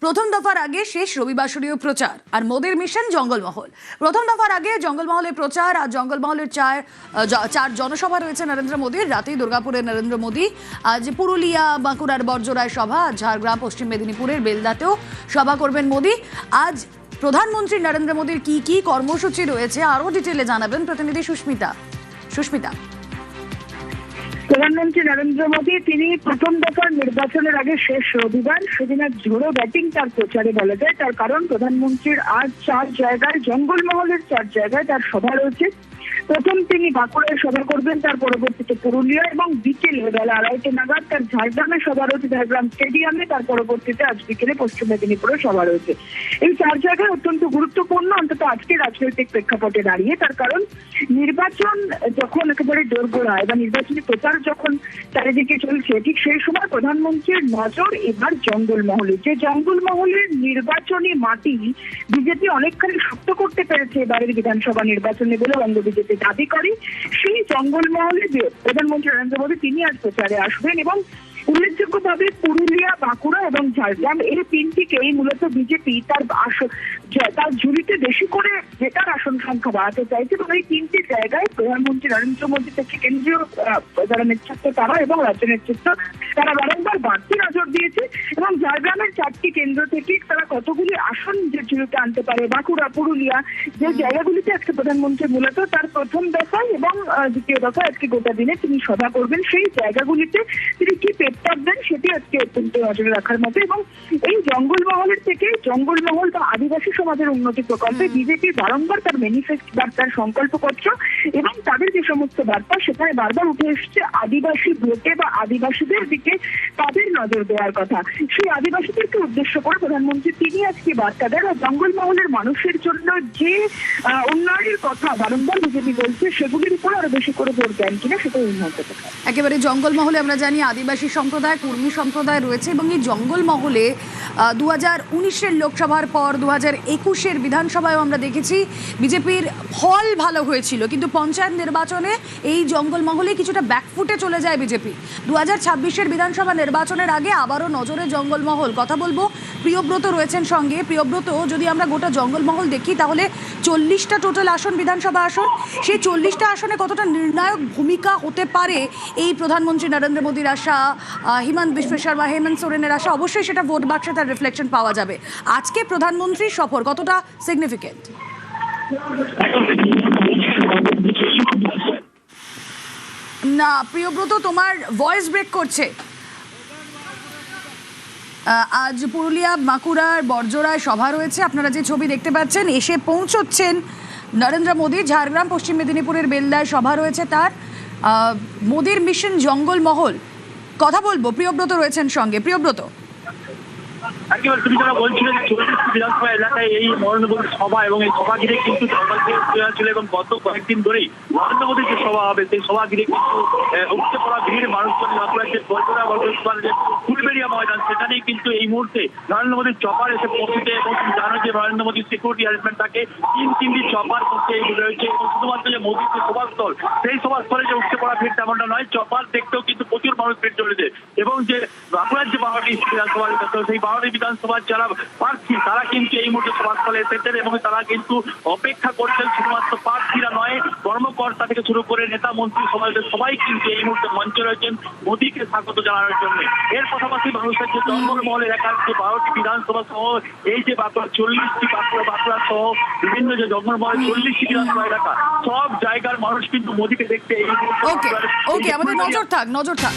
প্রথম দফার আগে শেষ রবিবাসরীয় প্রচার আর মোদির মিশন জঙ্গলমহল। প্রথম দফার আগে জঙ্গলমহলে প্রচার আর জঙ্গলমহলের চার জনসভা রয়েছে নরেন্দ্র মোদীর। রাতেই দুর্গাপুরে নরেন্দ্র মোদী, আজ পুরুলিয়া বাঁকুড়ার বর্জরায় সভা, ঝাড়গ্রাম পশ্চিম মেদিনীপুরের বেলদাতেও সভা করবেন মোদী। আজ প্রধানমন্ত্রী নরেন্দ্র মোদীর কি কি কর্মসূচি রয়েছে আরও ডিটেলে জানাবেন প্রতিনিধি সুস্মিতা। প্রধানমন্ত্রী নরেন্দ্র মোদী তিনি প্রথম দফার নির্বাচনের আগে শেষ রবিবার সেদিন এক ঝোড়ো ব্যাটিং তার প্রচারে বলা যায়। তার কারণ প্রধানমন্ত্রীর আজ 4 জায়গায়, জঙ্গলমহলের 4 জায়গায় তার সভা রয়েছে। প্রথম তিনি বাঁকুড়ায় সভা করবেন, তার পরবর্তীতে পুরুলিয়া এবং বিকেলে বেলা 2:30 নাগাদ তার ঝাড়গ্রামে সভা রয়েছে, ঝাড়গ্রাম স্টেডিয়ামে। তার পরবর্তীতে আজ বিকেলে পশ্চিম মেদিনীপুরে সভা রয়েছে। এই 4 জায়গায় অত্যন্ত গুরুত্বপূর্ণ, অন্তত আজকে রাজনৈতিক প্রেক্ষাপটে দাঁড়িয়ে। তার কারণ নির্বাচন যখন একেবারে দোরগোড়ায় বা নির্বাচনী প্রচার যখন চারিদিকে চলছে, ঠিক সেই সময় প্রধানমন্ত্রীর নজর এবার জঙ্গলমহলে। যে জঙ্গলমহলের নির্বাচনী মাটি বিজেপি অনেকখানি শক্ত করতে পেরেছে এবারের বিধানসভা নির্বাচনে বলে বঙ্গ বিজেপি দাবি করে। সেই জঙ্গলমহলে যে প্রধানমন্ত্রী নরেন্দ্র মোদী তিনি আজ প্রচারে আসবেন এবং উল্লেখযোগ্যভাবে পুরুলিয়া, বাঁকুড়া এবং ঝাড়গ্রাম এই তিনটিকেই মূলত বিজেপি তার ঝুলিতে বেশি করে জেতার আসন সংখ্যা বাড়াতে চাইছে এবং এই 3টি জায়গায় প্রধানমন্ত্রী নরেন্দ্র মোদী থেকে কেন্দ্রীয় যারা নেতৃত্ব তারা এবং রাজ্য নেতৃত্ব তারা বারংবার বাড়তি নজর দিয়েছে এবং ঝাড়গ্রামের 4টি কেন্দ্র থেকে তারা কতগুলি আসন যে ঝুলিতে আনতে পারে, বাঁকুড়া, পুরুলিয়া, যে জায়গাগুলিতে আজকে প্রধানমন্ত্রী মূলত তার প্রথম দফায় এবং দ্বিতীয় দফায় আজকে গোটা দিনে তিনি সভা করবেন, সেই জায়গাগুলিতে তিনি কি পেট্টাপ দেন সেটি আজকে অত্যন্ত নজরে রাখার মতো। এবং এই জঙ্গলমহলের থেকে জঙ্গলমহল বা আদিবাসী সমাজের উন্নতি প্রকল্পে বিজেপি বারংবার তার ম্যানিফেস্টো বা তার সংকল্পপত্র এবং তাদের যে সমস্ত বার্তা সেখানে বারবার উঠে এসছে আদিবাসী ভোটে বা আদিবাসীদের দিকে তাদের নজর দেওয়ার কথা। সেই আদিবাসীদেরকে উদ্দেশ্য করে প্রধানমন্ত্রী তিনি আজকে বার্তা দেন। আর জঙ্গলমহলের মানুষের জন্য যে উন্নয়নের কথা বারংবার বিজেপি বলছে সেগুলির উপর আরো বেশি করে জোর দেন কিনা সেটা উন্নত কথা। একেবারে জঙ্গলমহলে আমরা জানি আদিবাসী সম্প্রদায়, কুর্মী সম্প্রদায় রয়েছে এবং এই জঙ্গলমহলে 2019-এর লোকসভার পর 2021-এর বিধানসভায়ও আমরা দেখেছি বিজেপির ফল ভালো হয়েছিল, কিন্তু পঞ্চায়েত নির্বাচনে এই জঙ্গলমহলে কিছুটা ব্যাকফুটে চলে যায় বিজেপি। 2026-এর বিধানসভা নির্বাচনের আগে আবারও নজরে জঙ্গলমহল। কথা বলবো, প্রিয়ব্রত রয়েছেন সঙ্গে। প্রিয়ব্রত, যদি আমরা গোটা জঙ্গলমহল দেখি তাহলে 40টা টোটাল আসন, বিধানসভা আসন। সেই 40টা আসনে কতটা নির্ণায়ক ভূমিকা হতে পারে এই প্রধানমন্ত্রী নরেন্দ্র মোদীর আশা, হিমন্ত বিশ্ব শর্মা, হেমন্ত সোরেনের আশা? অবশ্যই সেটা ভোট বাক্সে তার রিফ্লেকশন পাওয়া যাবে। আজকে প্রধানমন্ত্রীর সফর কতটা সিগনিফিকেন্ট? না প্রিয়ব্রত, তোমার ভয়েস ব্রেক করছে। আজ পুরুলিয়া, বাঁকুড়ার বর্জরায় সভা রয়েছে। আপনারা যে ছবি দেখতে পাচ্ছেন, এসে পৌঁছচ্ছেন নরেন্দ্র মোদী। ঝাড়গ্রাম পশ্চিম মেদিনীপুরের বেলদায় সভা রয়েছে তার। মোদীর মিশন জঙ্গলমহল। কথা বলবো, প্রিয়ব্রত রয়েছেন সঙ্গে। প্রিয়ব্রত, তুমি যারা বলছিলে যে 44টি বিধানসভা এলাকায় এই নরেন্দ্র মোদীর সভা এবং এই সভা ঘিরে কিন্তু জঙ্গল ছিল এবং গত কয়েকদিন ধরেই নরেন্দ্র মোদীর যে সভা হবে সেই সভা ঘিরে কিন্তু উপচে পড়া ভিড় মানুষজন ফুলবেড়িয়া ময়দান, সেখানেই কিন্তু এই মুহূর্তে নরেন্দ্র মোদীর চপার এসে পৌঁছেছে এবং তুমি জানো যে নরেন্দ্র মোদীর সিকিউরিটি অ্যারেঞ্জমেন্ট থাকে, তিনটি চপার করতে রয়েছে এবং শুধুমাত্র যে মোদীর যে সভাস্থল সেই সভাস্থলে যে উপচে পড়া ভিড় তেমনটা নয়, চপার দেখতেও কিন্তু প্রচুর মানুষ ভিড় চলেছে এবং যে বাঁকুড়ার যে 12টি বিধানসভা সেই 12টি বিধানসভার যারা প্রার্থী তারা কিন্তু এই মুহূর্তে সভাস্থলে এসেছেন এবং তারা কিন্তু অপেক্ষা করছেন। শুধুমাত্র প্রার্থীরা নয়, কর্মকর্তা থেকে শুরু করে নেতা মন্ত্রী সমাজের সবাই কিন্তু এই মুহূর্তে মঞ্চে রয়েছেন মোদীকে স্বাগত জানানোর জন্য। এর পাশাপাশি মানুষের যে জঙ্গলমহল এলাকার যে 12টি বিধানসভা সহ এই যে বাঁকুড়া 40টি বাঁকুড়া সহ বিভিন্ন যে জঙ্গলমহল 40টি বিধানসভা এলাকা সব জায়গার মানুষ কিন্তু মোদীকে দেখতে এই মুহূর্তে। ওকে, আমাদের নজর থাক।